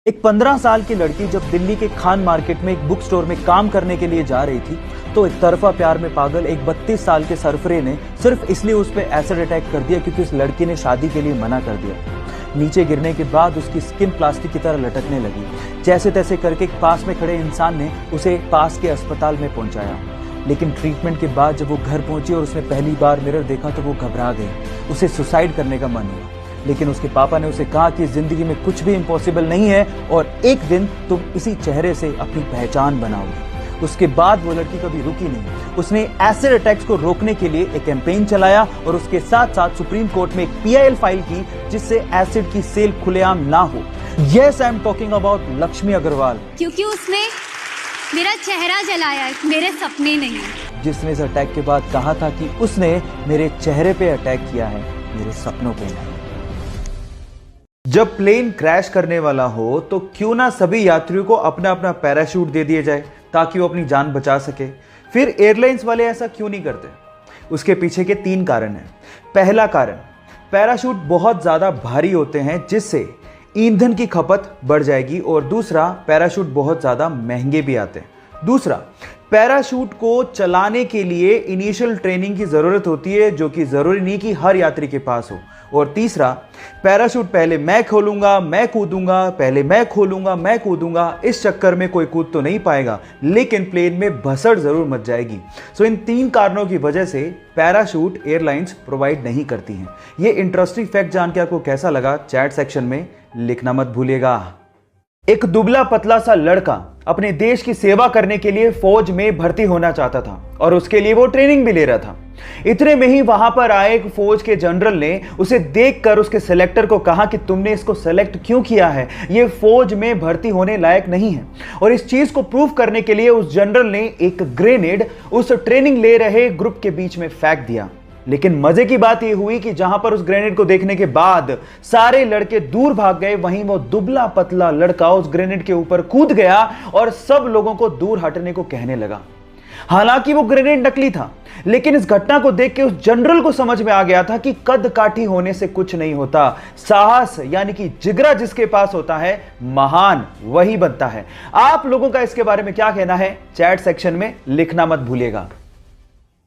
एक 15 साल की लड़की जब दिल्ली के खान मार्केट में एक बुक स्टोर में काम करने के लिए जा रही थी तो एक तरफा प्यार में पागल एक 32 साल के सरफरे ने सिर्फ इसलिए उस पर एसिड अटैक कर दिया क्योंकि उस लड़की ने शादी के लिए मना कर दिया। नीचे गिरने के बाद उसकी स्किन प्लास्टिक की तरह लटकने लगी। जैसे तैसे करके पास में खड़े इंसान ने उसे पास के अस्पताल में पहुंचाया, लेकिन ट्रीटमेंट के बाद जब वो घर पहुंची और उसने पहली बार मिरर देखा तो वो घबरा गई। उसे सुसाइड करने का मन हुआ, लेकिन उसके पापा ने उसे कहा कि जिंदगी में कुछ भी इम्पॉसिबल नहीं है और एक दिन तुम इसी चेहरे से अपनी पहचान बनाओगे। उसके बाद वो लड़की कभी रुकी नहीं। उसने एसिड अटैक्स को रोकने के लिए एक कैंपेन चलाया और उसके साथ साथ सुप्रीम कोर्ट में एक PIL फाइल की जिससे एसिड की सेल खुलेआम ना हो। Yes, I am talking about Lakshmi Agarwal, क्योंकि उसने मेरा चेहरा जलाया, मेरे सपने नहीं। जिसने इस अटैक के बाद कहा था कि उसने मेरे चेहरे पे अटैक किया है, मेरे सपनों पे नहीं। जब प्लेन क्रैश करने वाला हो तो क्यों ना सभी यात्रियों को अपना अपना पैराशूट दे दिया जाए ताकि वो अपनी जान बचा सके। फिर एयरलाइंस वाले ऐसा क्यों नहीं करते? उसके पीछे के 3 कारण हैं। पहला कारण, पैराशूट बहुत ज्यादा भारी होते हैं जिससे ईंधन की खपत बढ़ जाएगी, और दूसरा, पैराशूट बहुत ज्यादा महंगे भी आते हैं। दूसरा, पैराशूट को चलाने के लिए इनिशियल ट्रेनिंग की जरूरत होती है जो कि जरूरी नहीं कि हर यात्री के पास हो। और तीसरा, पैराशूट पहले मैं खोलूंगा मैं कूदूंगा, पहले मैं खोलूंगा मैं कूदूंगा, इस चक्कर में कोई कूद तो नहीं पाएगा लेकिन प्लेन में भसड़ जरूर मच जाएगी। सो इन 3 कारणों की वजह से पैराशूट एयरलाइंस प्रोवाइड नहीं करती हैं। ये इंटरेस्टिंग फैक्ट जान के आपको कैसा लगा, चैट सेक्शन में लिखना मत भूलिएगा। एक दुबला पतला सा लड़का अपने देश की सेवा करने के लिए फौज में भर्ती होना चाहता था और उसके लिए वो ट्रेनिंग भी ले रहा था। इतने में ही वहां पर आए एक फौज के जनरल ने उसे देखकर उसके सिलेक्टर को कहा कि तुमने इसको सेलेक्ट क्यों किया है, ये फौज में भर्ती होने लायक नहीं है। और इस चीज को प्रूव करने के लिए उस जनरल ने एक ग्रेनेड उस ट्रेनिंग ले रहे ग्रुप के बीच में फेंक दिया। लेकिन मजे की बात यह हुई कि जहां पर उस ग्रेनेड को देखने के बाद सारे लड़के दूर भाग गए, वहीं वो दुबला पतला लड़का उस ग्रेनेड के ऊपर कूद गया और सब लोगों को दूर हटने को कहने लगा। हालांकि वो ग्रेनेड नकली था, लेकिन इस घटना को देख के उस जनरल को समझ में आ गया था कि कद काठी होने से कुछ नहीं होता, साहस यानी कि जिगरा जिसके पास होता है, महान वही बनता है। आप लोगों का इसके बारे में क्या कहना है, चैट सेक्शन में लिखना मत भूलिएगा।